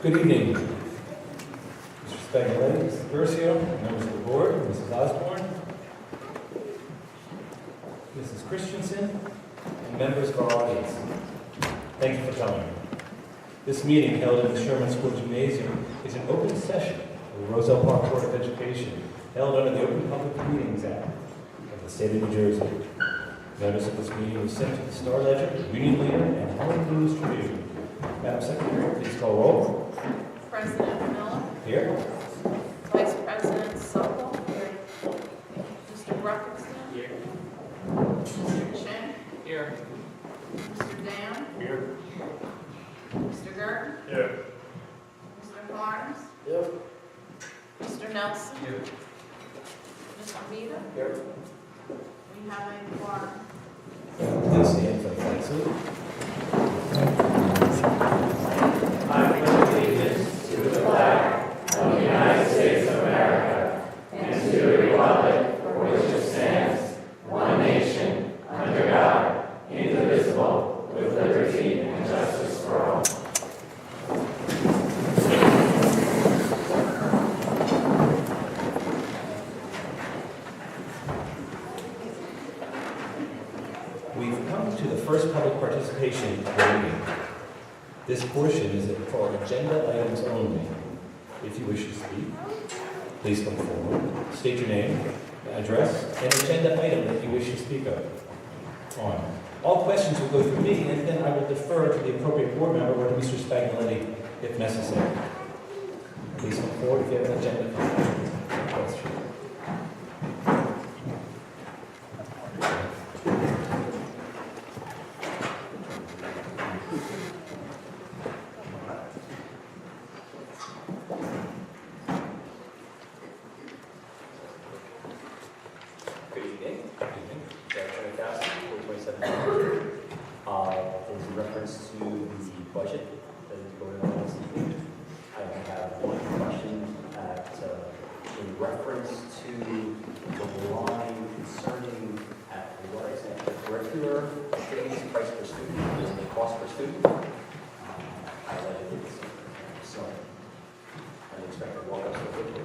Good evening, Mr. Spagnoletti, Mr. Versio, members of the board, Mrs. Osborne, Mrs. Christensen, and members of our audience. Thank you for coming. This meeting, held in the Sherman School Gymnasium, is an open session of the Roselle Park Board of Education, held under the Open Public Meetings Act of the state of New Jersey. Notice of this meeting was sent to the Star Ledger, Union Leader, and Herald News Tribune. Madam Secretary, please call roll. President Miller. Here. Vice President Sokol. Here. Mr. Ruckelstein. Here. Mr. Chen. Here. Mr. Dan. Here. Mr. Gerton. Here. Mr. Harms. Here. Mr. Nelson. Here. Mr. Vita. Here. We have a quorum. Please stand for the flag salute. I pledge allegiance to the flag of the United States of America and to the republic for which it stands, one nation, under God, indivisible, with liberty and justice for all. We've come to the first public participation of the meeting. This portion is for agenda items only. If you wish to speak, please come forward, state your name, address, and agenda item that you wish to speak on. All questions will go through me, and then I will defer to the appropriate board member or to Mr. Spagnoletti if necessary. Please come forward if you have an agenda question. Good evening. Chairman Cassidy, 427. In reference to the budget that is going on this evening, I have one question in reference to the line concerning athletics and curricular activities, price per student, and the cost per student. Highlighted it, so I expect to walk up so quickly.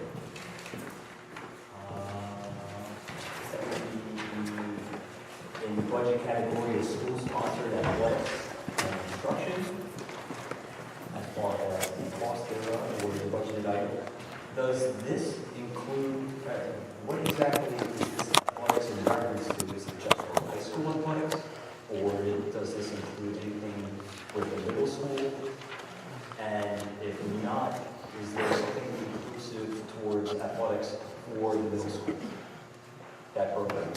In the budget category of school-sponsored athletics and instruction, as far as the cost thereof or the budgeted item, does this include, what exactly is this athletics in reference to? Is it just for high school athletics? Or does this include anything with the middle school? And if not, is there something inclusive towards athletics for the middle school? That program?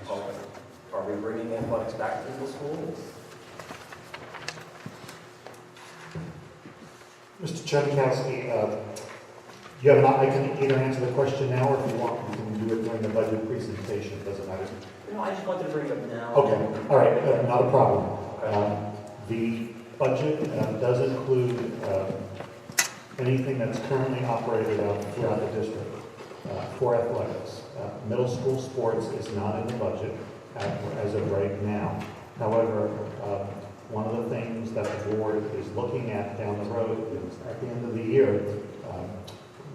Okay. Are we bringing athletics back to middle school? Mr. Chudikowski, I can either answer the question now, or if you want, we can do it during the budget presentation. It doesn't matter. No, I just wanted to bring it up now. Okay, all right, not a problem. Okay. The budget does include anything that's currently operated out throughout the district for athletics. Middle school sports is not in the budget as of right now. However, one of the things that the board is looking at down the road is at the end of the year,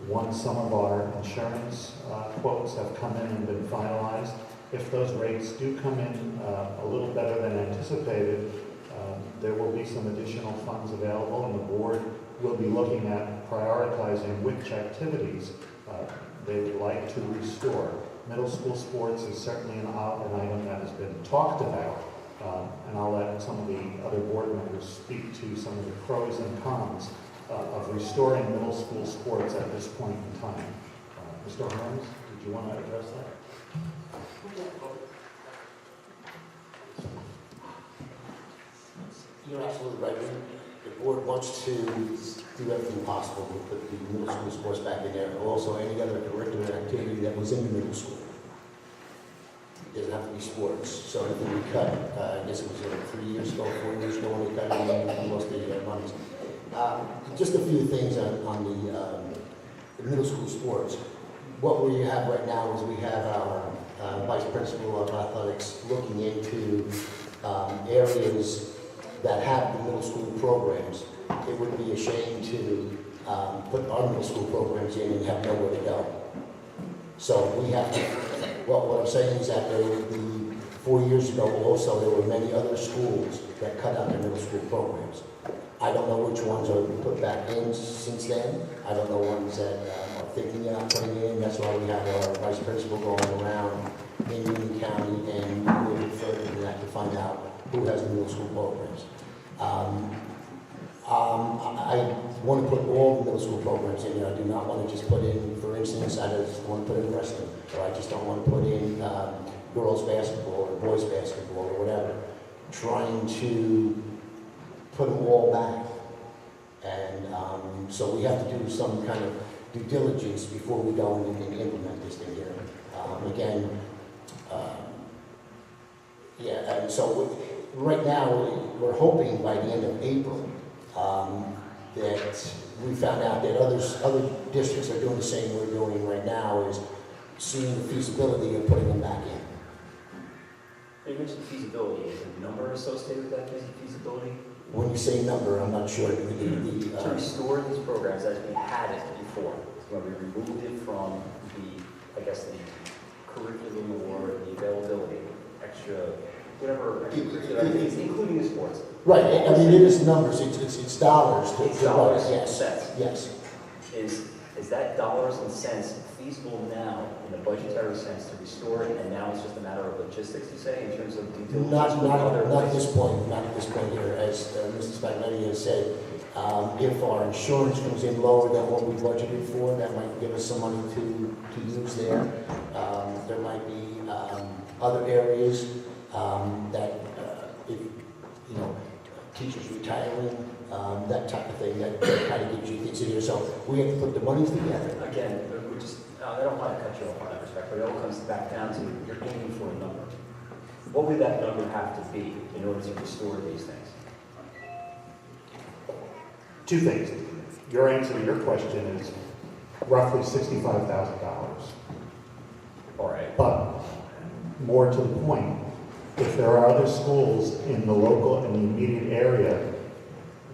once some of our insurance quotes have come in and been finalized, if those rates do come in a little better than anticipated, there will be some additional funds available, and the board will be looking at prioritizing which activities they would like to restore. Middle school sports is certainly an item that has been talked about, and I'll let some of the other board members speak to some of the pros and cons of restoring middle school sports at this point in time. Mr. Harms, did you want to address that? You're absolutely right. The board wants to do everything possible to put the middle school sports back in there, and also any other curricular activity that was in the middle school. It doesn't have to be sports. So anything we cut, I guess it was 3 years ago, 4 years ago, when we cut most of the monies. Just a few things on the middle school sports. What we have right now is we have our vice principal of athletics looking into areas that have the middle school programs it would be a shame to put our middle school programs in and have nowhere to go. So we have to, well, what I'm saying is that there would be, 4 years ago also, there were many other schools that cut out their middle school programs. I don't know which ones are put back in since then. I don't know ones that are thinking about putting in. That's why we have our vice principal going around in Union County and a little bit further than that to find out who has the middle school programs. I want to put all the middle school programs in there. I do not want to just put in, for instance, I just want to put in wrestling, or I just don't want to put in girls basketball or boys basketball or whatever. Trying to put them all back. And so we have to do some kind of due diligence before we go and implement this thing here. Again, yeah, and so right now, we're hoping by the end of April that we found out that other districts are doing the same we're doing right now, is seeing the feasibility of putting them back in. You mentioned feasibility. Is a number associated with that feasibility? When you say number, I'm not sure. To restore these programs as we had it before, when we removed it from the, I guess, the curriculum or the availability, extra, whatever, extracurricular activities, including the sports. Right, I mean, it is numbers, it's dollars. It's dollars and Yes, cents. yes. Is that dollars and cents feasible now in a budgetary sense to restore it, and now it's just a matter of logistics, you say, in terms of due diligence? Not at this point, not at this point here. As Mr. Spagnetti has said, if our insurance comes in lower than what we budgeted for, that might give us some money to use there. There might be other areas that, if, you know, teachers retiring, that type of thing, that kind of gives you things in here. So we have to put the monies together. Again, we just, I don't want to cut you off on that respect, but it all comes back down to you're aiming for a number. What would that number have to be in order to restore these things? Two things. Your answer to your question is roughly $65,000. All right. But more to the point, if there are other schools in the local and the immediate area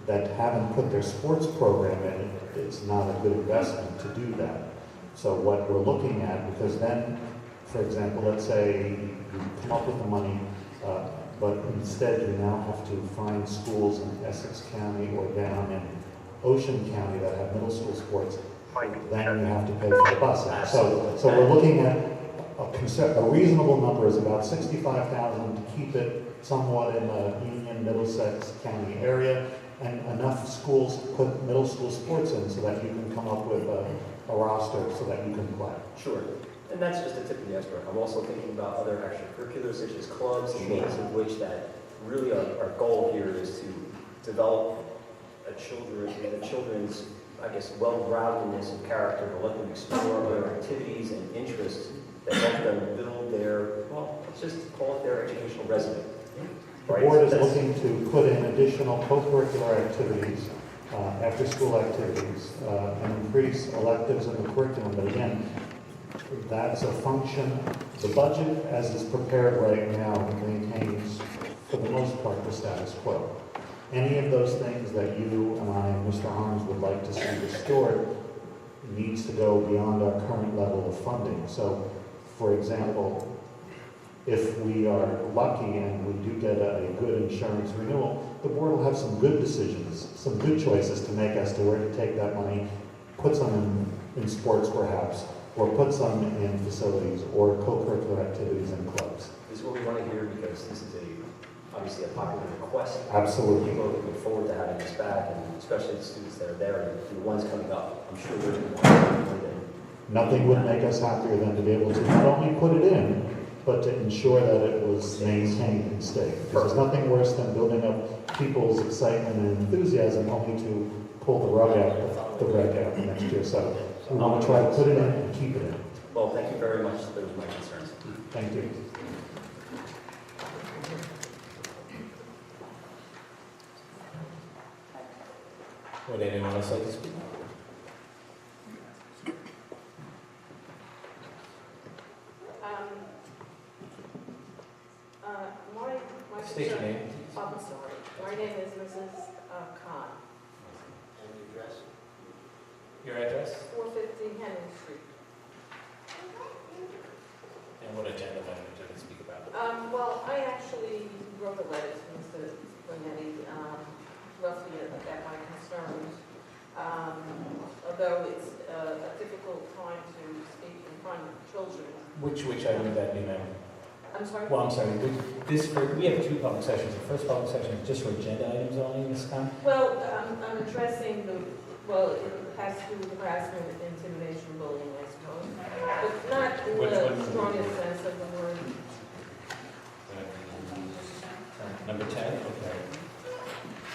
that haven't put their sports program in, it's not a good investment to do that. So what we're looking at, because then, for example, let's say you come up with the money, but instead you now have to find schools in Essex County or down in Ocean County that have middle school sports, then you have to pay for the busing. So we're looking at a reasonable number is about $65,000 to keep it somewhat in the Union, Middlesex County area, and enough schools put middle school sports in so that you can come up with a roster so that you can play. Sure. And that's just a tip of the iceberg. I'm also thinking about other extracurriculars such as clubs and means of which that really our goal here is to develop the children's, I guess, well-roundedness of character, to let them explore their activities and interests that help them build their, well, let's just call it their educational resume. The board is looking to put in additional co-curricular activities, after-school activities, and increase electives in the curriculum. But again, that's a function, the budget as is prepared right now maintains, for the most part, the status quo. Any of those things that you and I and Mr. Harms would like to see restored needs to go beyond our current level of funding. So, for example, if we are lucky and we do get a good insurance renewal, the board will have some good decisions, some good choices to make as to where to take that money, put some in sports perhaps, or put some in facilities or co-curricular activities and clubs. This is what we want to hear because this is obviously a popular request. Absolutely. People are looking forward to having this back, and especially the students that are there and the ones coming up. I'm sure they're going to want to. Nothing would make us happier than to be able to not only put it in, but to ensure that it was maintained and stayed. Because there's nothing worse than building up people's excitement and enthusiasm only to pull the rug out next year. So we want to try to put it in and keep it in. Well, thank you very much. Those are my concerns. Thank you. Would anyone else like to speak? My State your name. I'm sorry. My name is Mrs. Khan. And the address? Your address? 450 Henry Street. And what agenda item would you like to speak about? Well, I actually wrote a letter to Mr. Bonetti, roughly at my concerns. Although it's a difficult time to speak in front of children. Which item would that be, ma'am? I'm sorry? Well, I'm sorry, we have two public sessions. The first public session is just for agenda items only, Ms. Khan? Well, I'm addressing it has to do with harassment, intimidation, bullying, I suppose. But not in Which the one? strongest sense of the word. Number 10, okay.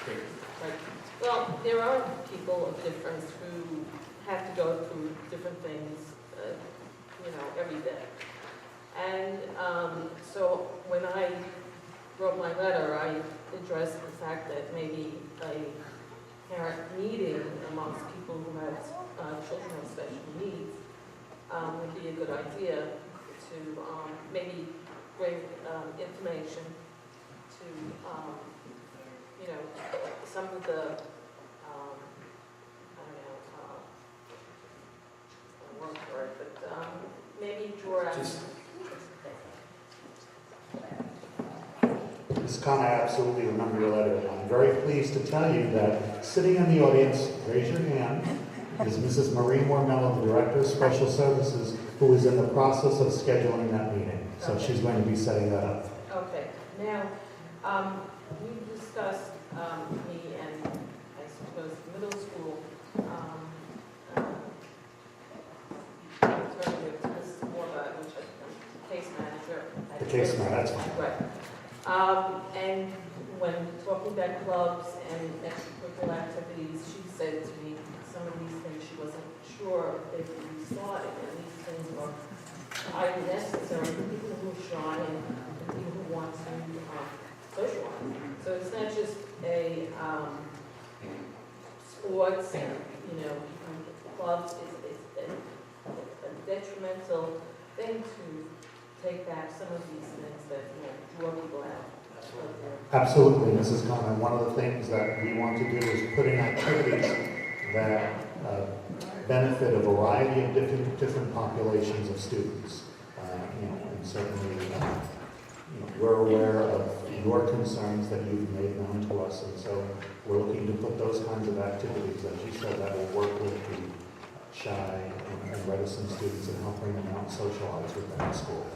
Great. Right. Well, there are people of difference who have to go through different things, every day. And so when I wrote my letter, I addressed the fact that maybe a parent meeting amongst people who have children with special needs would be a good idea to maybe bring information to, some of the, I won't for it, but maybe draw out. Ms. Khan, I absolutely remember your letter. I'm very pleased to tell you that sitting in the audience, raise your hand, is Mrs. Marie Mormello, the Director of Special Services, who is in the process of scheduling that meeting. So she's going to be setting that up. Okay, now, we discussed, me and I suppose the middle school, alternative to Mrs. Morba, which I'm case manager. at The case manager, that's fine. Right. And when talking about clubs and extracurricular activities, she said to me some of these things she wasn't sure if we saw it, and these things are either necessary for people who are shy and people who want to socialize. So it's not just a sports and, clubs. It's a detrimental thing to take back some of these things that, draw people out. Absolutely, Mrs. Khan. And one of the things that we want to do is put in activities that benefit a variety of different populations of students. And certainly, we're aware of your concerns that you've made known to us, and so we're looking to put those kinds of activities, as you said, that will work with the shy and reticent students and help bring them out and socialize with them in school.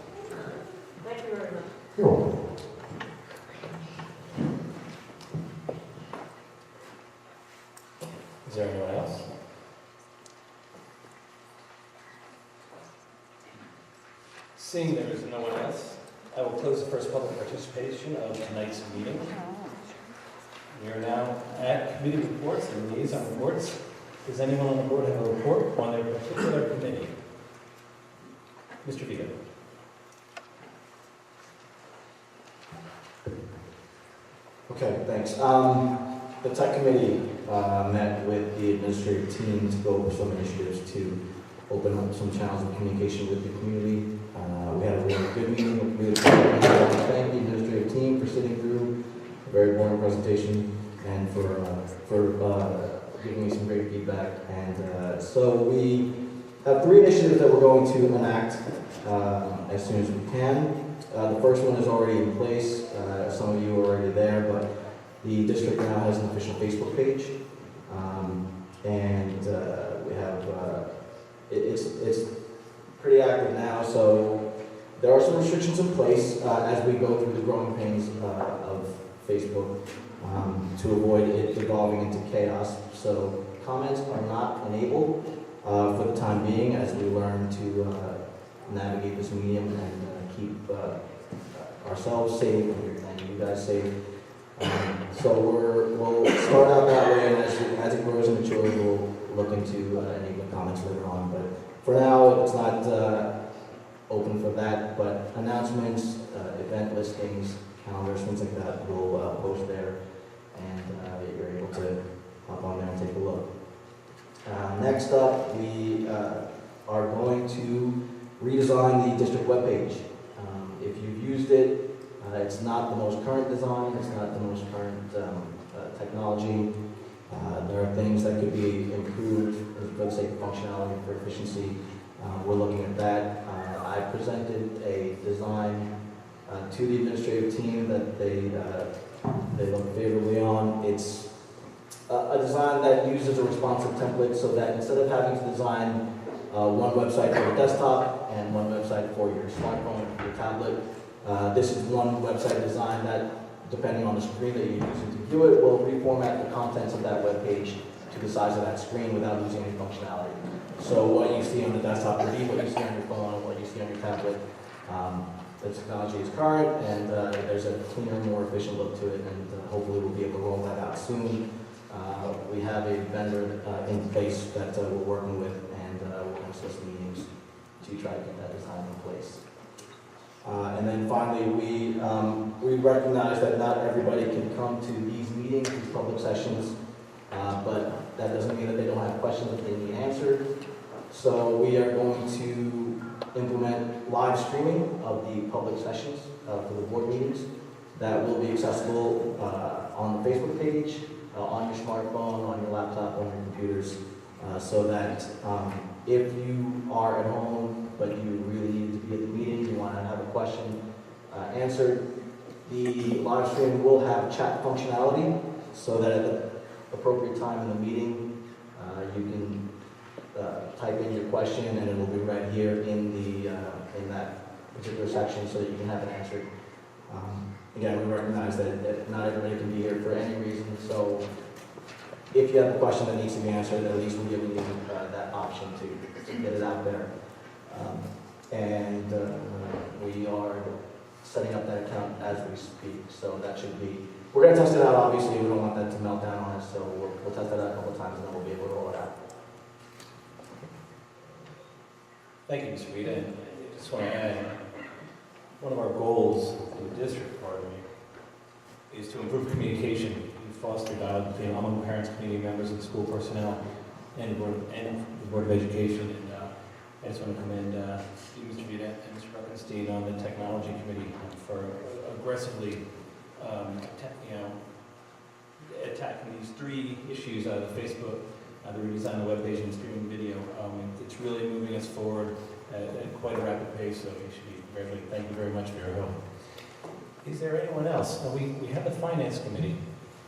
Thank you very much. You're welcome. Is there anyone else? Seeing there is no one else, I will close the first public participation of tonight's meeting. We are now at committee reports and liaison reports. Does anyone on the board have a report on their particular committee? Mr. Vito. Okay, thanks. The tech committee met with the administrative team to go over some initiatives to open up some channels of communication with the community. We had a really good meeting. We really thank the administrative team for sitting through a very boring presentation and for giving me some great feedback. And so we have 3 initiatives that we're going to enact as soon as we can. The first one is already in place. Some of you are already there, but the district now has an official Facebook page, and we have it's pretty active now. So there are some restrictions in place as we go through the growing pains of Facebook to avoid it evolving into chaos. So comments are not enabled for the time being as we learn to navigate this medium and keep ourselves safe and you guys safe. So we'll start out that way, and as it grows and matures, we'll look into enabling comments later on. But for now, it's not open for that. But announcements, event listings, calendars, things like that, we'll post there, and you're able to hop on there and take a look. Next up, we are going to redesign the district webpage. If you've used it, it's not the most current design, it's not the most current technology. There are things that could be improved for the sake of functionality, for efficiency. We're looking at that. I presented a design to the administrative team that they look favorably on. It's a design that uses a responsive template so that instead of having to design one website for your desktop and one website for your smartphone, your tablet, this is one website design that, depending on the screen that you're using to view it, will reformat the contents of that web page to the size of that screen without losing any functionality. So what you see on the desktop will be what you see on your phone, what you see on your tablet. The technology is current, and there's a cleaner, more efficient look to it, and hopefully we'll be able to roll that out soon. We have a vendor in place that we're working with, and we're going to solicit meetings to try to get that design in place. And then finally, we recognize that not everybody can come to these meetings, these public sessions, but that doesn't mean that they don't have questions that they need answered. So we are going to implement live streaming of the public sessions for the board meetings. That will be accessible on the Facebook page, on your smartphone, on your laptop, on your computers, so that if you are at home but you really need to be at the meeting, you want to have a question answered, the live stream will have chat functionality so that at the appropriate time in the meeting, you can type in your question and it will be read here in that particular section so that you can have it answered. Again, we recognize that not everybody can be here for any reason, so if you have a question that needs to be answered, at least we're giving you that option to get it out there. We are setting up that account as we speak, so that should be, we're going to test it out, obviously, we don't want that to melt down on us, so we'll test it out a couple times and then we'll be able to roll it out. Thank you, Mr. Rita. And I just want to add, one of our goals in the district, is to improve communication and foster dialogue between among parents, community members, and school personnel, and the Board of Education. And I just want to commend you, Mr. Rita, and Mr. Ruckenstein on the Technology Committee for aggressively, attacking these three issues: the Facebook, the redesign of the webpage, and streaming video. It's really moving us forward at quite a rapid pace, so you should be congratulated. Thank you very much for your help. Is there anyone else? We have the Finance Committee,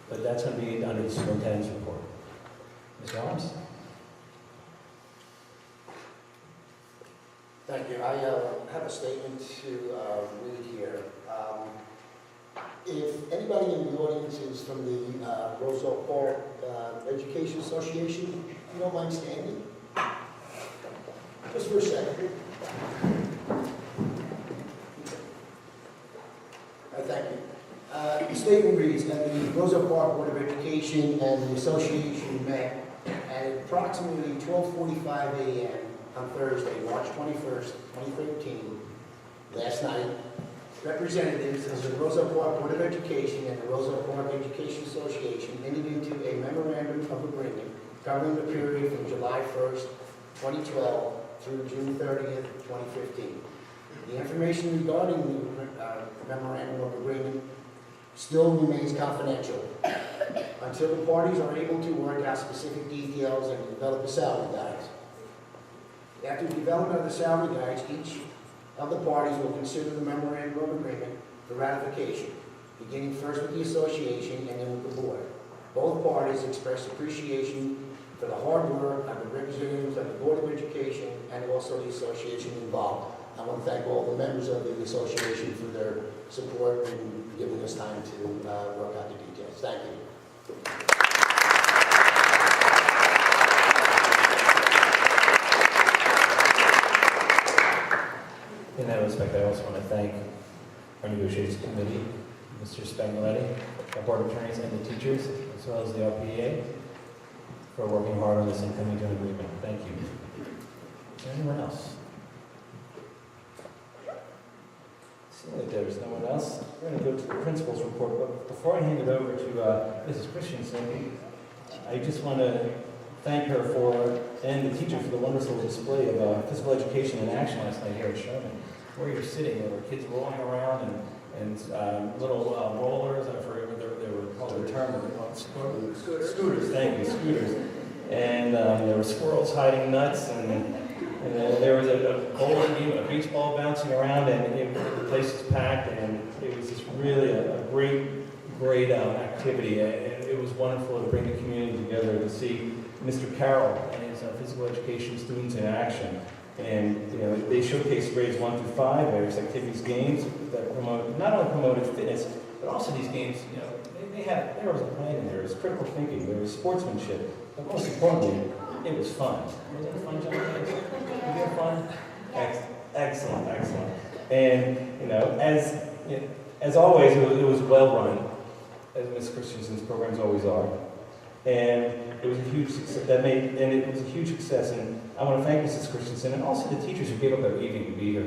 but that's going to be under the Superintendent's report. Mr. Arms? Thank you. I have a statement to read here. If anybody in the audience is from the Roosevelt Park Education Association, if you don't mind standing, just for a second. Thank you. The statement reads, that the Roosevelt Park Board of Education and the association met at approximately 12:45 a.m. on Thursday, March 21st, 2013. Last night, representatives of the Roosevelt Park Board of Education and the Roosevelt Park Education Association entered into a memorandum of agreement covering the period from July 1st, 2012 through June 30th, 2015. The information regarding the memorandum of agreement still remains confidential until the parties are able to work out specific details and develop a salary guides. After the development of the salary guides, each of the parties will consider the memorandum of agreement for ratification, beginning first with the association and then with the board. Both parties express appreciation for the hard work of the representatives of the Board of Education and also the association involved. I want to thank all the members of the association for their support and giving us time to work out the details. Thank you. In that respect, I also want to thank our negotiations committee, Mr. Spagnoletti, our board attorneys, and the teachers, as well as the RPA, for working hard on this and coming to an agreement. Thank you. Is there anyone else? Seeing that there is no one else, we're going to go to the principal's report. But before I hand it over to Mrs. Christensen, I just want to thank her and the teachers for the wonderful display of physical education in action last night here at Sherman. Where you're sitting, there were kids rolling around and little rollers. I forget what they were called, the term, Scooters, thank you, scooters. And there were squirrels hiding nuts, and there was a bowling game, a beach ball bouncing around, and the place was packed, and it was just really a great activity. And it was wonderful to bring the community together to see Mr. Carroll and his physical education students in action. And they showcased grades 1 through 5, various activities, games that not only promoted fitness, but also these games, there was a plan in there, there was critical thinking, there was sportsmanship, but most importantly, it was fun. Was it fun, John? Did you have fun? Excellent. And, as always, it was well run, as Ms. Christensen's programs always are. And it was a huge success. It was a huge success. And I want to thank Mrs. Christensen and also the teachers who gave up their evening to be here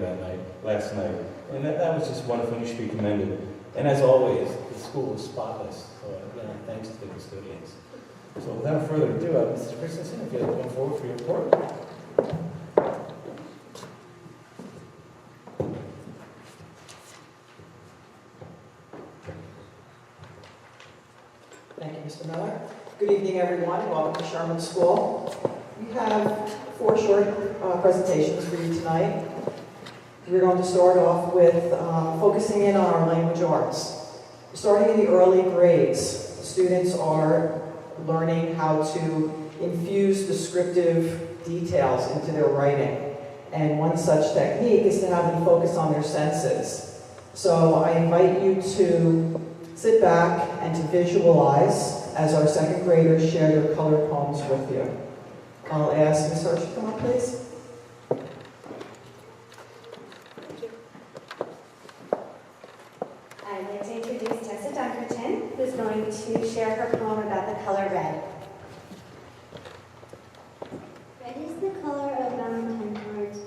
last night. And that was just wonderful. You should be commended. And as always, the school was spotless. So again, thanks to the custodians. So without further ado, Mrs. Christensen, if you'd like to come forward for your report. Thank you, Mr. Miller. Good evening, everyone. Welcome to Sherman School. We have 4 short presentations for you tonight. We're going to start off with focusing in on our language arts. Starting in the early grades, students are learning how to infuse descriptive details into their writing. And one such technique is to have them focus on their senses. So I invite you to sit back and to visualize as our second graders share their colored poems with you. I'll ask Ms. Hirsch to come up, please. I'd like to introduce Tessa Dunkerton, who's going to share her poem about the color red. Red is the color of Valentine cards.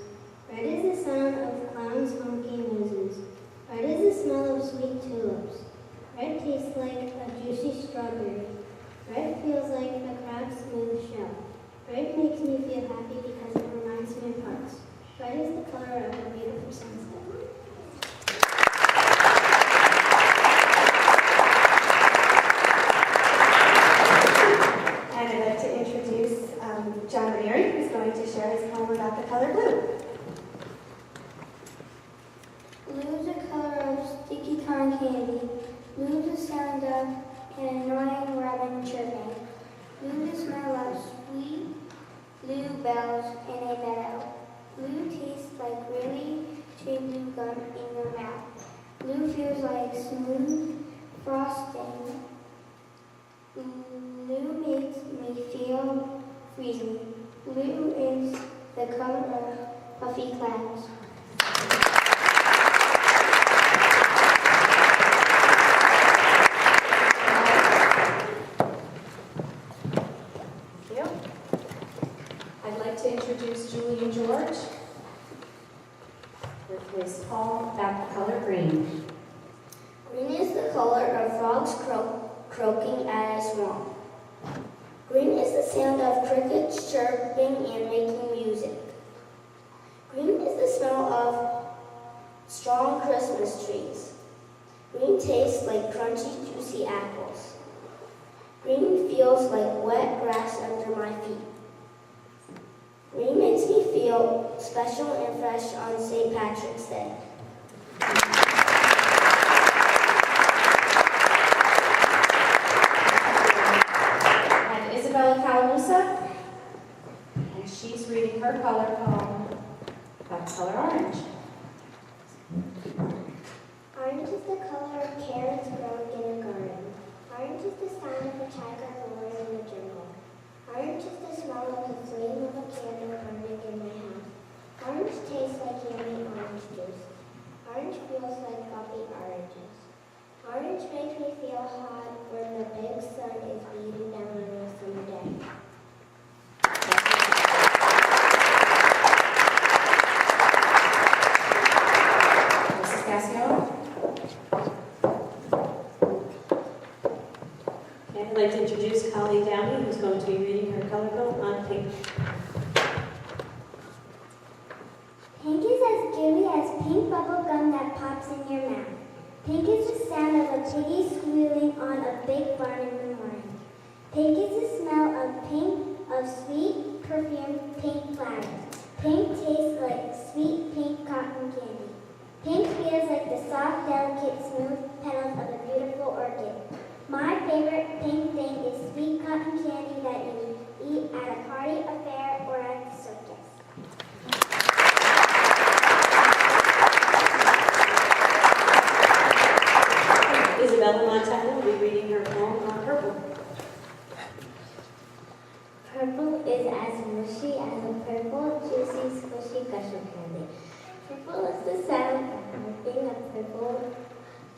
Red is the sound of clowns honking noses. Red is the smell of sweet tulips. Red tastes like a juicy strawberry. Red feels like a crab's smooth shell. Red makes me feel happy because it reminds me of hearts. Red is the color of a beautiful sunset. And I'd like to introduce John Leary, who's going to share his poem about the color blue. Blue is the color of sticky cotton candy. Blue is the sound of an annoying robin chirping. Blue is the smell of sweet blue bells in a meadow. Blue tastes like really sweet blue gum in your mouth. Blue feels like smooth frosting. Blue makes me feel freezing. Blue is the color of puffy clouds. Introduce Julie and George with his poem about the color green. Green is the color of frogs croaking at a swamp. Green is the sound of crickets chirping and making music. Green is the smell of strong Christmas trees. Green tastes like crunchy, juicy apples. Green feels like wet grass under my feet. Green makes me feel special and fresh on St. Patrick's Day. And Isabella Calamusa, and she's reading her color poem about color orange. Orange is the color of carrots growing in a garden. Orange is the sound of a tiger roaring in the jungle. Orange is the smell of the flame of a candle burning in my house. Orange tastes like yummy orange juice. Orange feels like bumpy oranges. Orange makes me feel hot when the big sun is beating down on a summer day. Mrs. Casio. Okay, I'd like to introduce Holly Downey, who's going to be reading her color poem on pink. Pink is as gooey as pink bubble gum that pops in your mouth. Pink is the sound of a piggy squealing on a big barn in the morning. Pink is the smell of sweet perfume pink flowers. Pink tastes like sweet pink cotton candy. Pink feels like the soft, delicate, smooth petals of a beautiful orchid. My favorite pink thing is sweet cotton candy that you eat at a party, a fair, or at the circus. Isabella Montana will be reading her poem on purple. Purple is as mushy as a purple, juicy, squishy gush of candy. Purple is the sound of ripping a purple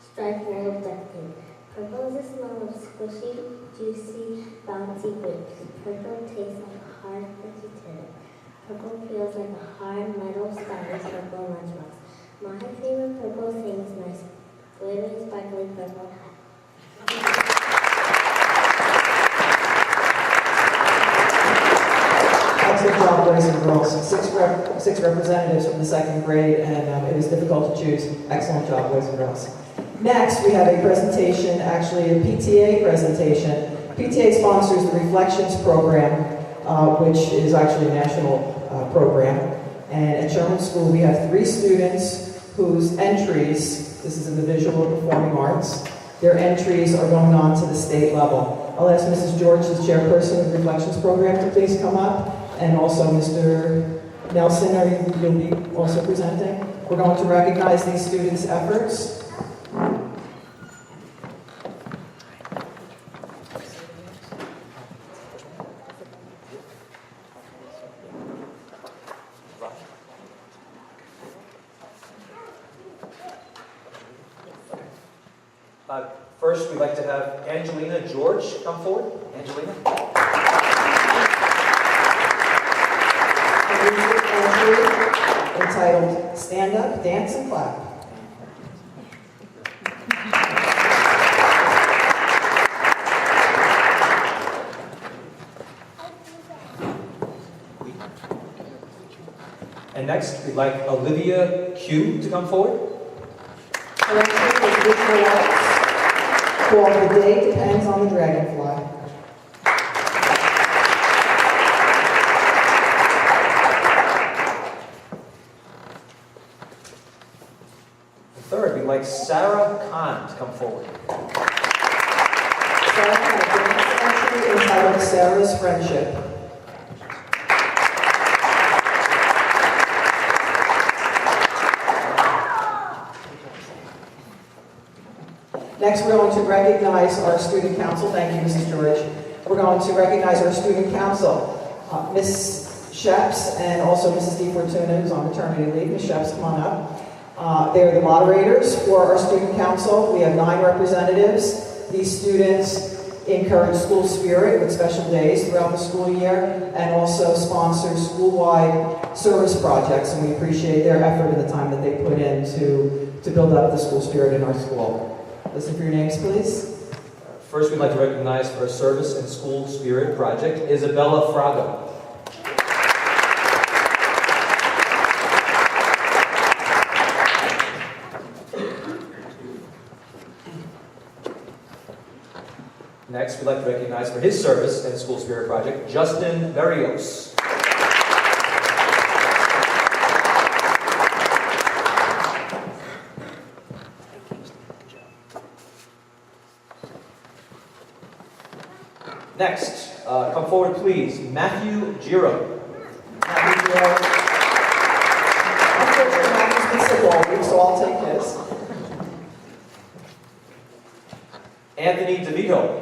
stripe roll of duct tape. Purple is the smell of squishy, juicy, bouncy grapes. Purple tastes like a hard, crunchy cheddar. Purple feels like a hard metal stylus purple lunchbox. My favorite purple thing is my glittery, sparkly purple hat. Excellent job, boys and girls. Six representatives from the second grade, and it was difficult to choose. Excellent job, boys and girls. Next, we have a presentation, actually a PTA presentation. PTA sponsors the Reflections program, which is actually a national program. And at Sherman School, we have 3 students whose entries, this is in the visual and performing arts, their entries are going on to the state level. I'll ask Mrs. George, the chairperson of the Reflections program, to please come up. And also Mr. Nelson, you'll be also presenting. We're going to recognize these students' efforts. First, we'd like to have Angelina George come forward. Angelina. Entitled Stand Up, Dance, and Clap. And next, we'd like Olivia Q to come forward. Her entry is visual arts, called The Day Depends on the Dragonfly. Third, we'd like Sarah Khan to come forward. Sarah had a dance entry entitled Sarah's Friendship. Next, we're going to recognize our student council. Thank you, Mrs. George. We're going to recognize our student council, Ms. Sheps and also Mrs. DeFortuna, who's on maternity leave. Ms. Sheps, come on up. They're the moderators for our student council. We have 9 representatives. These students encourage school spirit with special days throughout the school year and also sponsor school-wide service projects, and we appreciate their effort and the time that they put in to build up the school spirit in our school. Listen for your names, please. First, we'd like to recognize for her service and school spirit project, Isabella Fraga. Next, we'd like to recognize for his service and school spirit project, Justin Berrios. Next, come forward, please, Matthew Giro. Matthew Giro. Unfortunately, Matthew's been sick all week, so I'll take his. Anthony DeVito.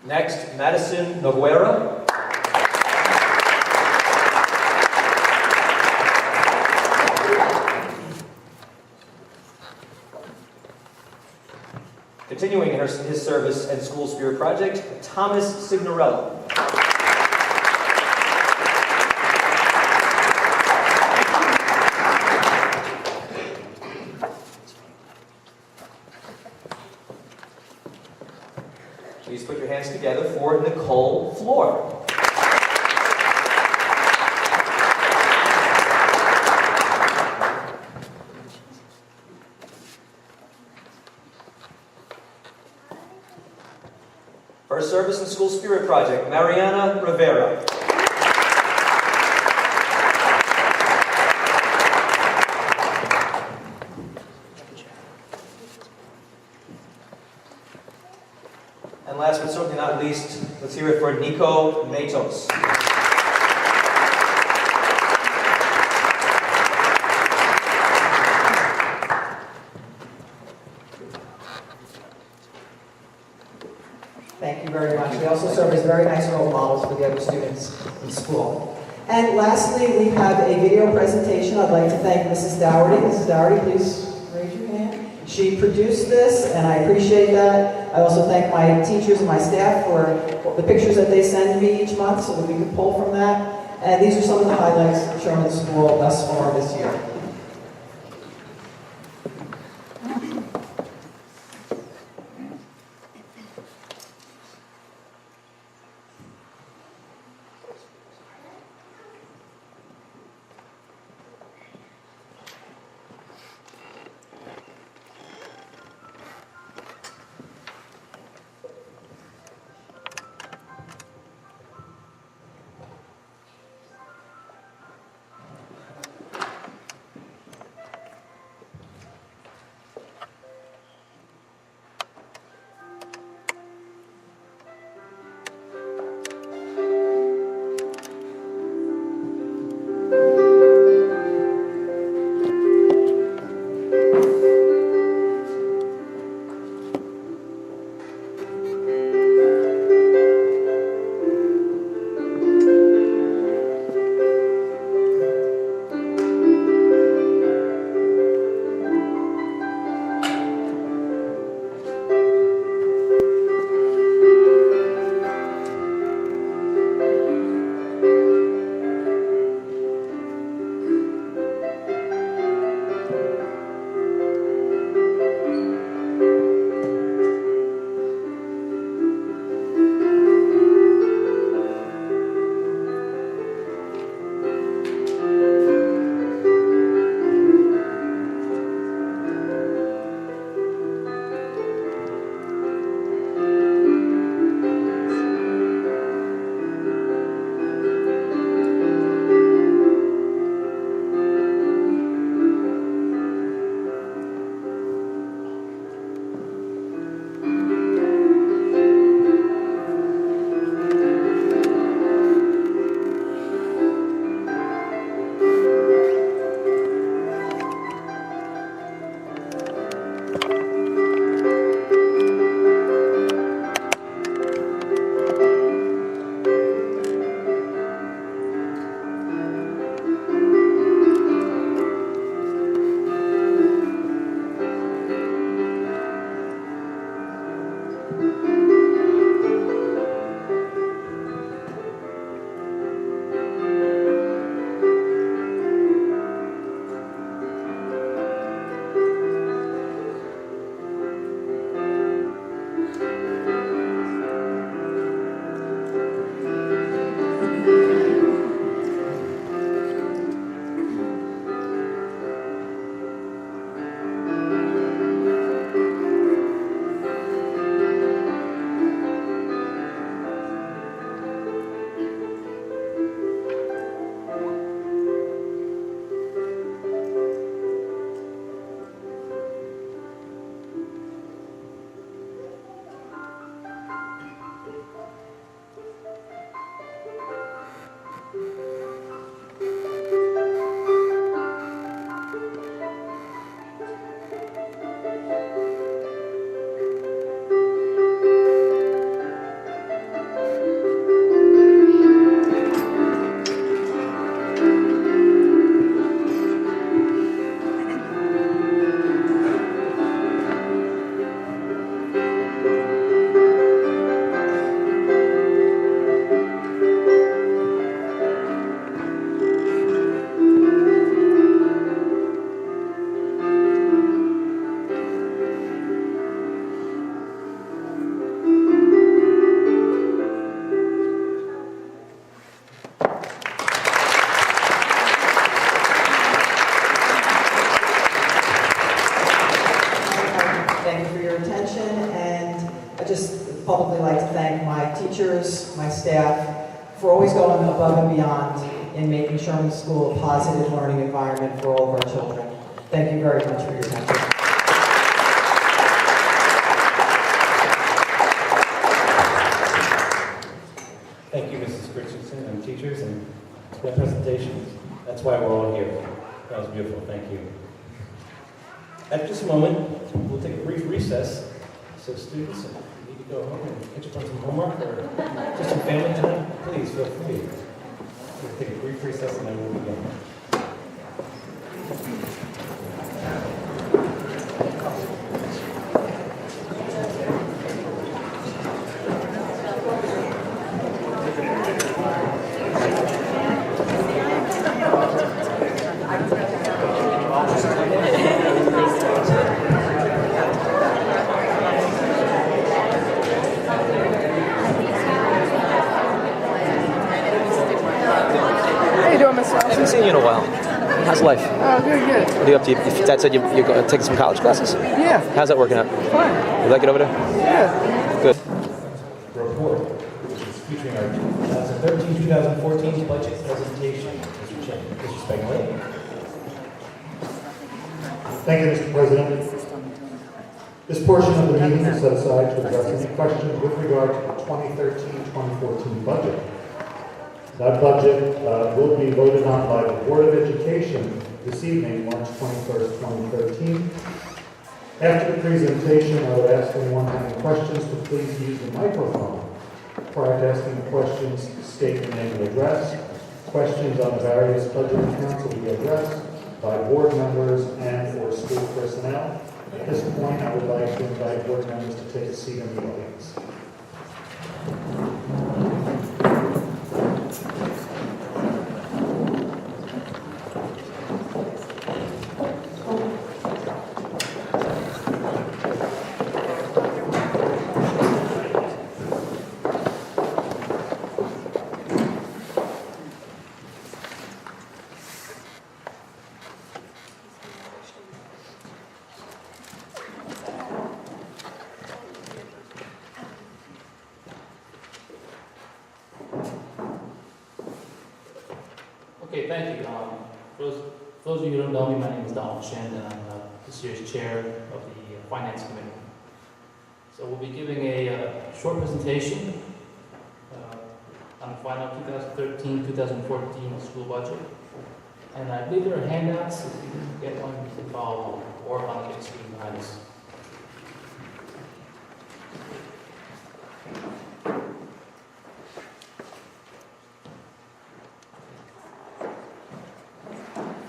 Next, Madison Noguera. Continuing in his service and school spirit project, Thomas Signorello. Please put your hands together for Nicole Floor. School Spirit Project, Mariana Rivera. And last but certainly not least, let's hear it for Nico Matos. Thank you very much. They also serve as very nice role models for the other students in school. And lastly, we have a video presentation. I'd like to thank Mrs. Dougherty. Mrs. Dougherty, please raise your hand. She produced this, and I appreciate that. I also thank my teachers and my staff for the pictures that they send me each month so that we can pull from that. And these are some of the highlights of Sherman School thus far this year. publicly like to thank my teachers, my staff, for always going above and beyond in making Sherman School a positive learning environment for all of our children. Thank you very much for your attention. Thank you, Mrs. Christensen, and teachers, and that presentation. That's why we're all here. That was beautiful. Thank you. At this moment, we'll take a brief recess. So students, if you need to go home and catch up on some homework or just some family time, please feel free. We'll take a brief recess and then we'll begin. Haven't seen you in a while. How's life? Oh, good. What are you up to? Your dad said you're taking some college classes? Yeah. How's that working out? Fine. You like it over there? Yeah. Good. Report, which is featuring our 2013-2014 budget presentation. Mr. Chairman, Mr. Spegler. Thank you, Mr. President. This portion of the meeting is set aside to address any questions with regard to the 2013-2014 budget. That budget will be voted on by the Board of Education this evening, March 21st, 2013. After the presentation, I would ask anyone having questions to please use the microphone. Prior to asking questions, state your name and address. Questions on the various budget accounts will be addressed by board members and or school personnel. At this point, I would like to invite board members to take a seat in the audience. Okay, thank you. For those of you who don't know me, my name is Donald Chen, and I'm this year's chair of the Finance Committee. So we'll be giving a short presentation on the final 2013-2014 school budget. And I believe there are handouts. If you can get one, you can follow along, or on the big screen behind us.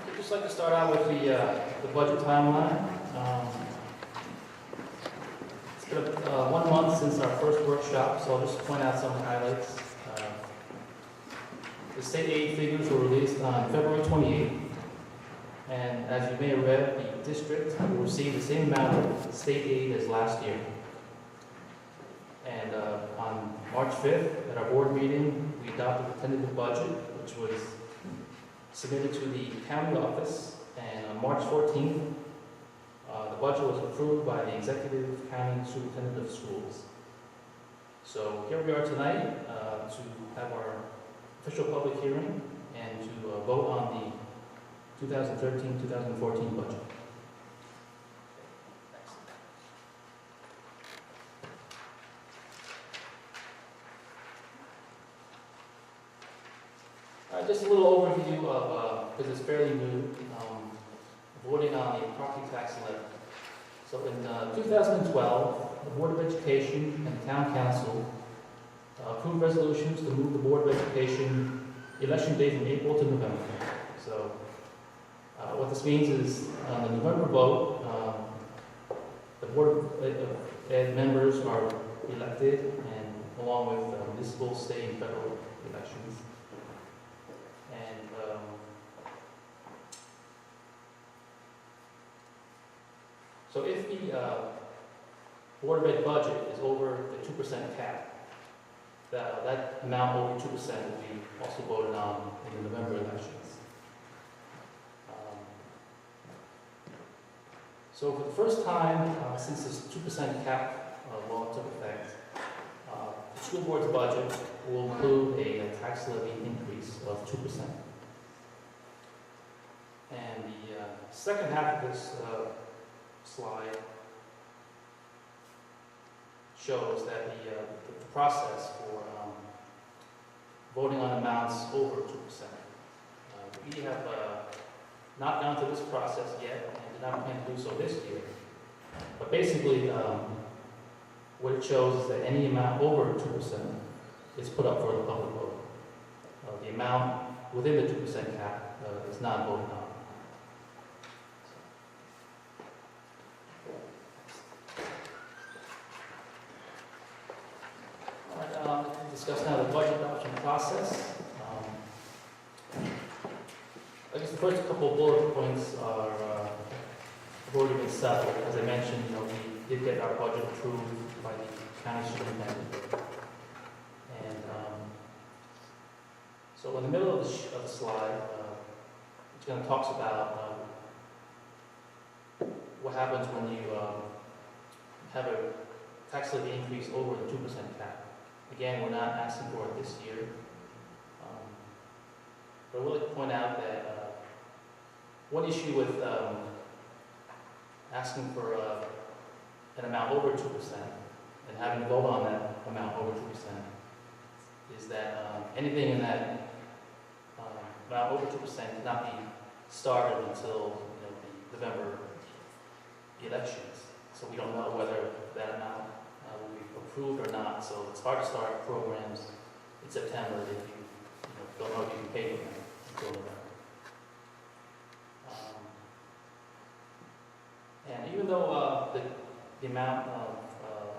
I'd just like to start out with the budget timeline. It's been 1 month since our first workshop, so I'll just point out some highlights. The state aid figures were released on February 28th, and as you may have read, the district will receive the same amount of state aid as last year. And on March 5th, at our board meeting, we adopted the tentative budget, which was submitted to the county office, and on March 14th, the budget was approved by the Executive County Superintendent of Schools. So here we are tonight to have our official public hearing and to vote on the 2013-2014 budget. Just a little overview of, because it's fairly new, voting on the property tax levy. So in 2012, the Board of Education and the Town Council approved resolutions to move the Board of Education election date from April to November. So what this means is on the November vote, the Board of Ed members are elected, and along with municipal, state, and federal elections. And so if the Board of Ed budget is over the 2% cap, that amount over 2% will be also voted on in the November elections. So for the first time since this 2% cap law took effect, school board's budget will include a tax levy increase of 2%. And the second half of this slide shows that the process for voting on amounts over 2%. We have not gone through this process yet and did not plan to do so this year. But basically, what it shows is that any amount over 2% is put up for the public vote. The amount within the 2% cap is not voted on. All right, discuss now the budget adoption process. I guess the first couple of bullet points are have already been settled. As I mentioned, we did get our budget approved by the county superintendent. And so in the middle of the slide, it kind of talks about what happens when you have a tax levy increase over the 2% cap. Again, we're not asking for it this year. But I would like to point out that one issue with asking for an amount over 2% and having to vote on that amount over 2% is that anything in that amount over 2% cannot be started until the November elections. So we don't know whether that amount will be approved or not. So it's hard to start programs in September if you don't know if you can pay for them until November. And even though the amount of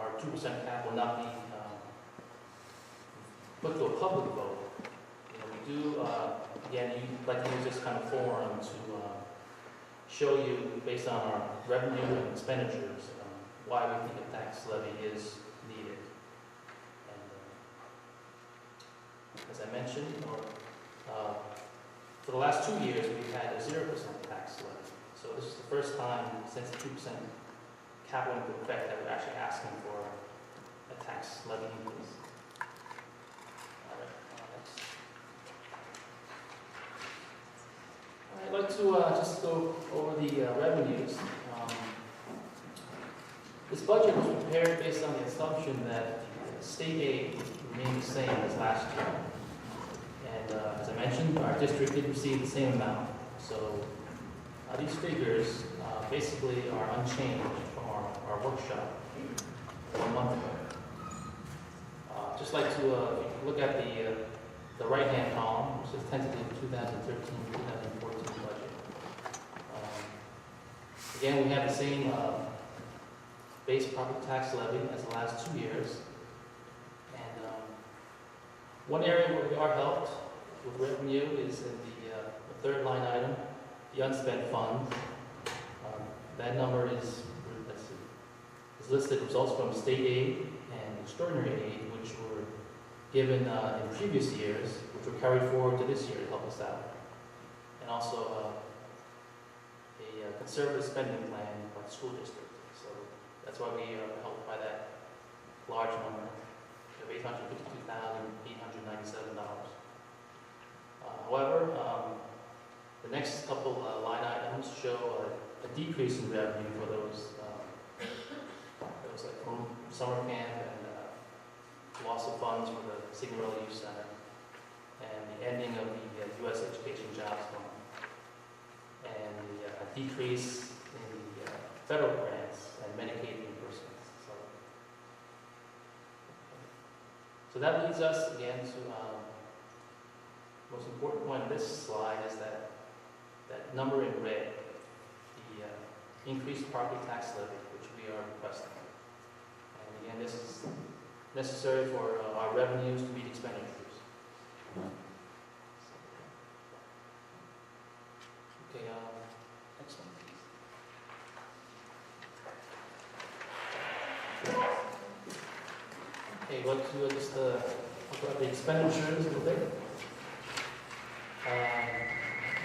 our 2% cap will not be put to a public vote, we do, again, you'd like to use this kind of forum to show you, based on our revenue and expenditures, why we think a tax levy is needed. And as I mentioned, for the last 2 years, we've had a 0% tax levy. So this is the first time since the 2% cap went into effect that we're actually asking for a tax levy increase. All right, next. All right, I'd like to just go over the revenues. This budget was prepared based on the assumption that state aid would remain the same as last year. And as I mentioned, our district did receive the same amount. So these figures basically are unchanged from our workshop 1 month ago. Just like to look at the right-hand column, which is tentative 2013-2014 budget. Again, we have the same base property tax levy as the last 2 years. And one area where we are helped with revenue is in the third line item, the unspent funds. That number is listed results from state aid and extraordinary aid, which were given in previous years, which were carried forward to this year to help us out. And also a conservative spending plan by the school district. So that's why we are helped by that large number of $852,897. However, the next couple line items show a decrease in revenue for those like home summer camp and loss of funds for the Signorella Youth Center and the ending of the U.S. Education Jobs Fund and the decrease in the federal grants and Medicaid reimbursements. So that leads us again to the most important point of this slide is that number in red, the increased property tax levy, which we are requesting. And again, this is necessary for our revenues to meet expenditures. Okay, next one, please. Okay, what to just talk about the expenditures a little bit.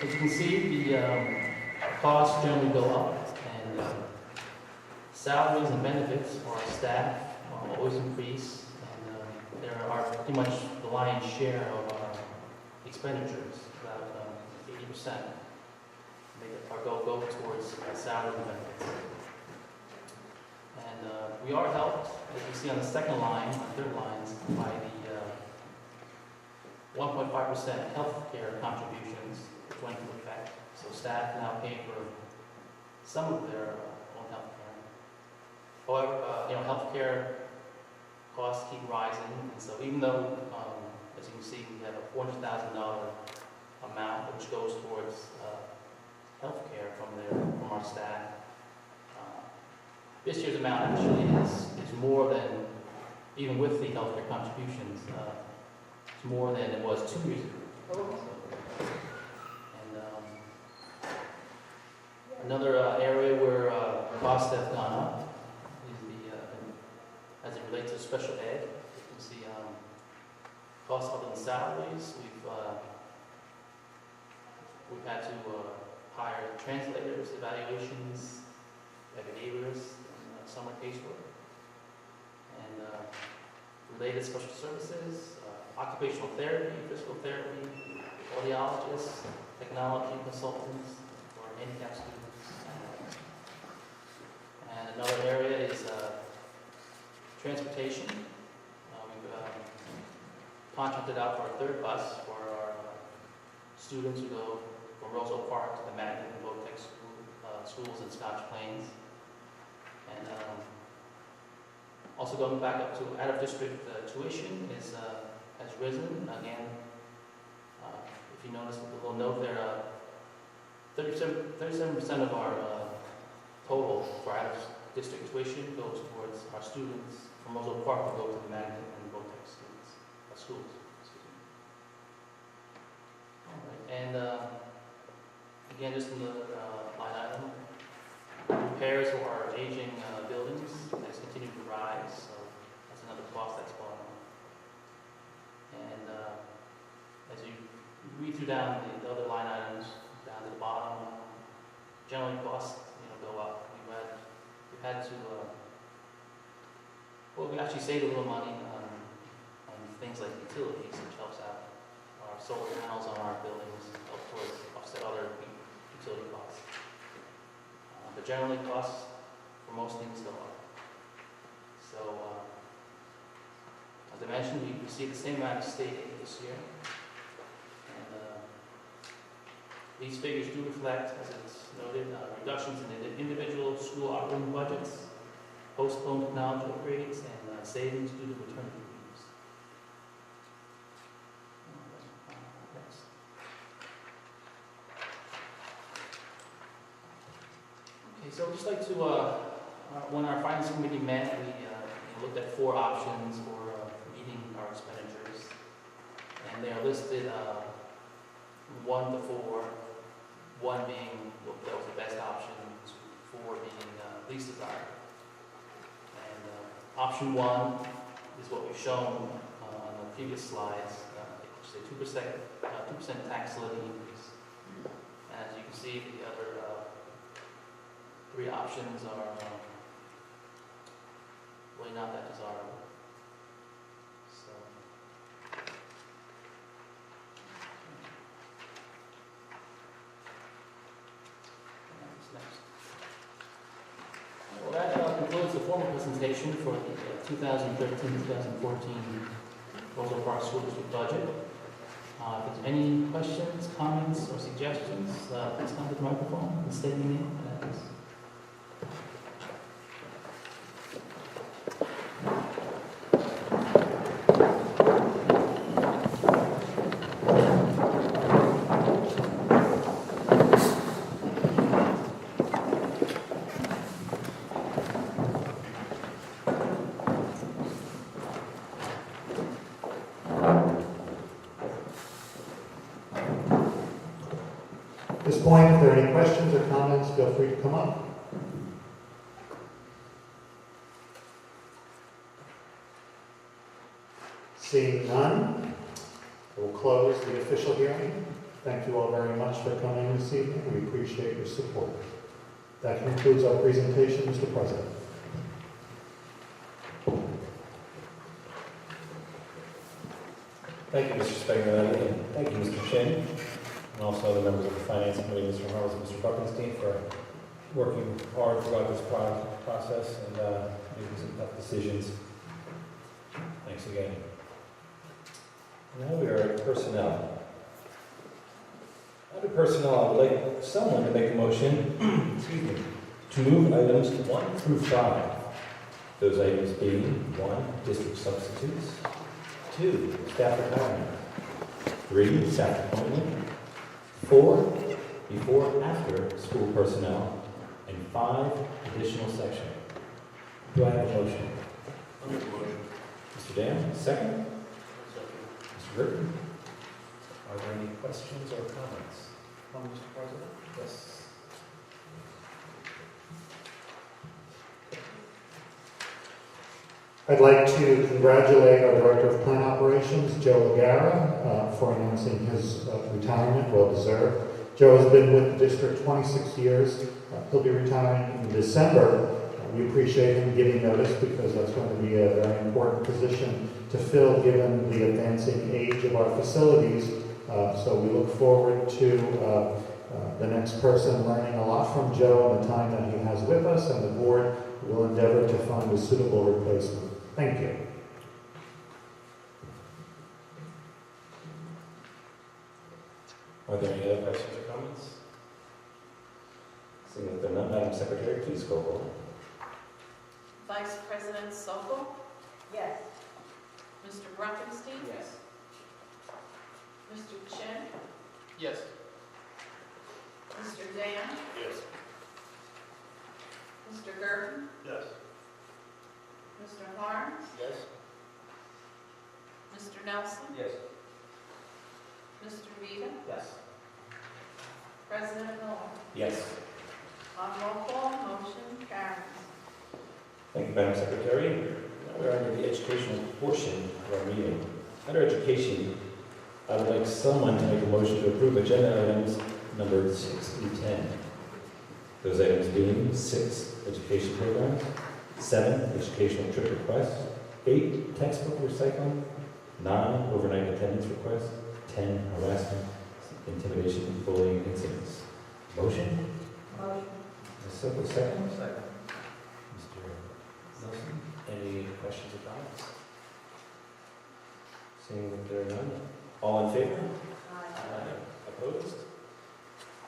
As you can see, the costs generally go up, and salaries and benefits for our staff always increase, and there there are pretty much the lion's share of our expenditures, about 80%. Go towards salary and benefits. And we are helped, as you see on the second line, third lines, by the 1.5% health care contributions which went into effect. So staff now pay for some of their own health care. However, health care costs keep rising, and so even though, as you can see, we have a $400,000 amount which goes towards health care from our staff. This year's amount actually is more than, even with the health care contributions, it's more than it was 2 years ago. And another area where costs have gone up is as it relates to special ed. You can see costs other than salaries. We've had to hire translators, evaluations, behaviorists, and summer casework, and related special services, occupational therapy, physical therapy, audiologists, technology consultants for handicapped students. And another area is transportation. We've contracted out for a third bus for our students who go from Roseville Park to the Magnet and Botech schools in Scotch Plains. And also going back up to out-of-district tuition has risen. Again, if you notice with the little note there, 37% of our total for out-of-district tuition goes towards our students from Roseville Park to go to the Magnet and Botech schools. All right. And again, just in the line item, repairs for our aging buildings has continued to rise, so that's another cost that's gone on. And as you read through down the other line items, down to the bottom, generally costs go up. We've had to, we actually saved a little money on things like utilities, which helps out. Our solar panels on our buildings help towards offset other utility costs. But generally costs for most things go up. So, as I mentioned, we received the same amount of state aid this year. And these figures do reflect, as it's noted, reductions in the individual school operating budgets, postponed technology upgrades, and savings due to maternity leaves. Next. Okay, so I'd just like to, when our finance committee met, we looked at 4 options for meeting our expenditures. And they are listed 1 to 4, 1 being that was the best option, 4 being least desired. And option 1 is what we've shown on the previous slides, which is a 2% tax levy increase. And as you can see, the other 3 options are really not that desirable. So, next. Well, that concludes the formal presentation for the 2013-2014 Roseville Park School District budget. If there's any questions, comments, or suggestions, please come to the microphone and state your name and address. At this point, if there are any questions or comments, feel free to come up. Seeing none, we'll close the official hearing. Thank you all very much for coming this evening. We appreciate your support. That concludes our presentation, Mr. President. Thank you, Mr. Spagnolati, and thank you, Mr. Chin, and also the members of the Finance Committee, Mr. Harris and Mr. Buckenstein, for working hard throughout this process and making some tough decisions. Thanks again. Now we are at personnel. Under personnel, I would like someone to make a motion excuse me, to move items 1 through 5. Those items being 1, district substitutes, 2, staff retirement, 3, staff appointment, 4, before and after school personnel, and 5, additional section. Do I have a motion? I'll make a motion. Mr. Dam, second? Mr. Griffin? Are there any questions or comments? Mr. President? Yes. I'd like to congratulate our Director of Plant Operations, Joe Lagara, for announcing his retirement, well deserved. Joe has been with the district 26 years. He'll be retiring in December. We appreciate him giving notice because that's going to be a very important position to fill given the advancing age of our facilities. So we look forward to the next person learning a lot from Joe in the time that he has with us, and the board will endeavor to find a suitable replacement. Thank you. Are there any other questions or comments? Seeing that there are none, Madam Secretary, please call roll. Vice President Sokol, Yes. Mr. Bruckenstein, Yes. Mr. Chen, Yes. Mr. Dan, Yes. Mr. Gerben, Yes. Mr. Harms, Yes. Mr. Nelson, Yes. Mr. Vita, Yes. President Miller. Yes. On roll call, motion carries. Thank you, Madam Secretary. Now we're under the educational portion of our meeting. Under education, I would like someone to make a motion to approve agenda items numbered 6 through 10. Those items being 6, education programs, 7, educational trip requests, 8, textbook recycling, 9, overnight attendance requests, 10, harassment, intimidation, bullying incidents. Motion? Motion. Ms. Sokol, second? Second. Mr. Nelson, any questions or comments? Seeing that there are none, all in favor? Aye. Opposed?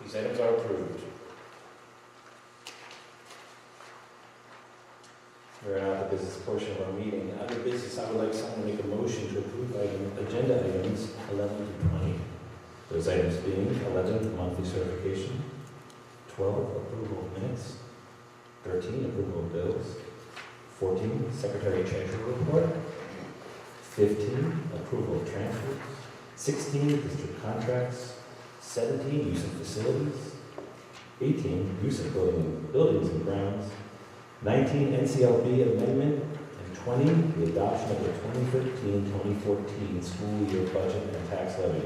These items are approved. We are now at the business portion of our meeting. Under business, I would like someone to make a motion to approve agenda items 11 to 20. Those items being 11, monthly certification, 12, approval of minutes, 13, approval of bills, 14, secretary treasurer report, 15, approval of transfers, 16, district contracts, 17, use of facilities, 18, use of buildings and grounds, 19, NCLB amendment, and 20, the adoption of the 2013-2014 school year budget and tax levy.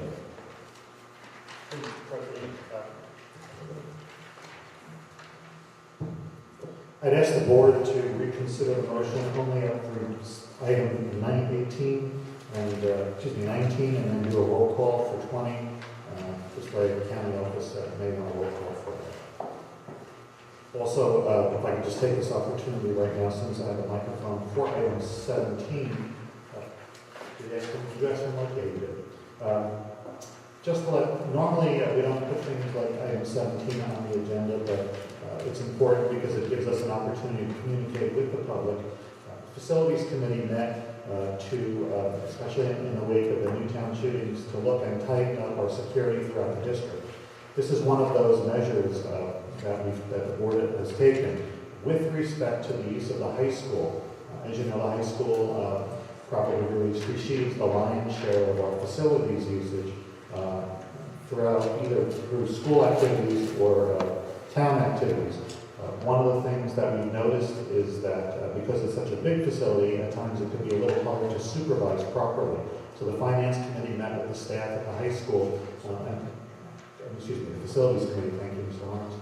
Mr. President, I'd ask the board to reconsider the motion only up through item 19, and then do a roll call for 20. This way the county office may want a roll call for that. Also, if I could just take this opportunity right now, since I have a microphone, for item 17, did you ask him what they did? Just to let, normally we don't put things like item 17 on the agenda, but it's important because it gives us an opportunity to communicate with the public. Facilities Committee met especially in the wake of the Newtown shootings, to look and tighten up our security throughout the district. This is one of those measures that the board has taken with respect to the use of the high school. As you know, the high school probably really receives the lion's share of our facilities usage throughout either through school activities or town activities. One of the things that we've noticed is that because it's such a big facility, at times it can be a little hard to supervise properly. So the Finance Committee met with the staff at the high school, the Facilities Committee, thank you, Mr. Harms,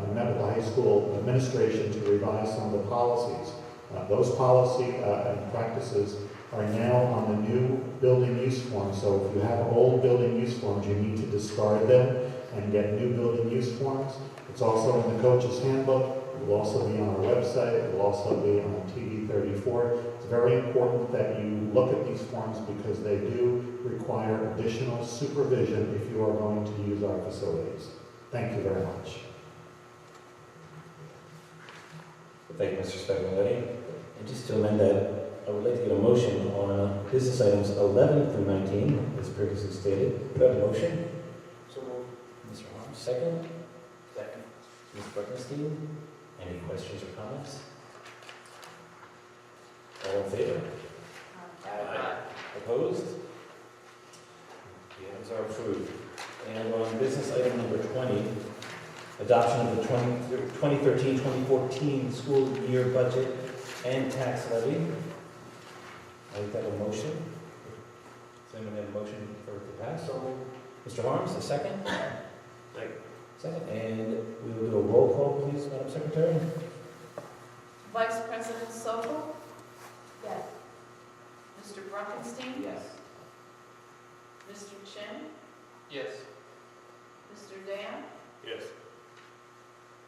and met with the high school administration to revise some of the policies. Those policy and practices are now on the new building use form. So if you have old building use forms, you need to discard them and get new building use forms. It's also in the coach's handbook. It will also be on our website. It will also be on TV 34. It's very important that you look at these forms because they do require additional supervision if you are going to use our facilities. Thank you very much. Thank you, Mr. Spagnoletti. And just to amend that, I would like to get a motion on business items 11 through 19, as previously stated. Do I have a motion? So moved. Mr. Harms, second? Second. Ms. Bruckenstein, any questions or comments? All in favor? Aye. Opposed? The items are approved. And on business item number 20, adoption of the 2013-2014 school year budget and tax levy. I would have a motion. Does anyone have a motion for it to pass? So, Mr. Harms, a second? Second. And we will do a roll call, please, Madam Secretary. Vice President Sobel? Yes. Mr. Bruckenstein? Yes. Mr. Chin? Yes. Mr. Dam? Yes.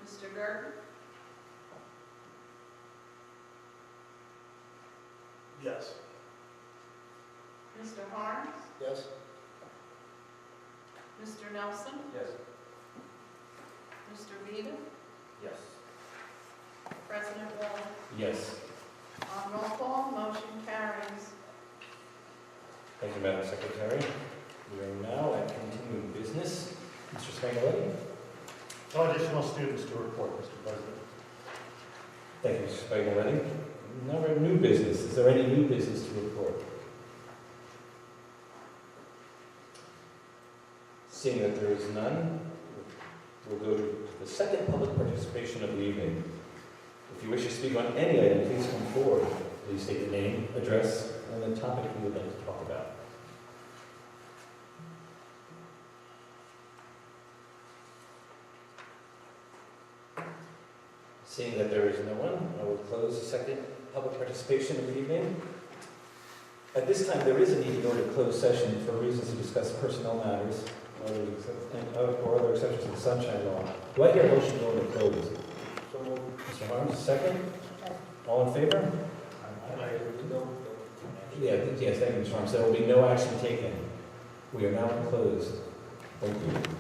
Mr. Gerger? Yes. Mr. Harms? Yes. Mr. Nelson? Yes. Mr. Vita? Yes. President Wall? Yes. On roll call, motion carries. Thank you, Madam Secretary. We are now at continuing business. Mr. Spagnoletti. No additional students to report, Mr. President. Thank you, Mr. Spagnoletti. Now we're at new business. Is there any new business to report? Seeing that there is none, we'll go to the second public participation of the evening. If you wish to speak on any item, please come forward. Please state your name, address, and the topic you would like to talk about. Seeing that there is no one, I will close the second public participation of the evening. At this time, there is a need to go to closed session for reasons to discuss personnel matters or other exceptions to the Sunshine Law. Do I hear a motion to go into closed? So moved. Mr. Harms, second? All in favor? Yes, thank you, Mr. Harms. There will be no action taken. We are now closed. Thank you.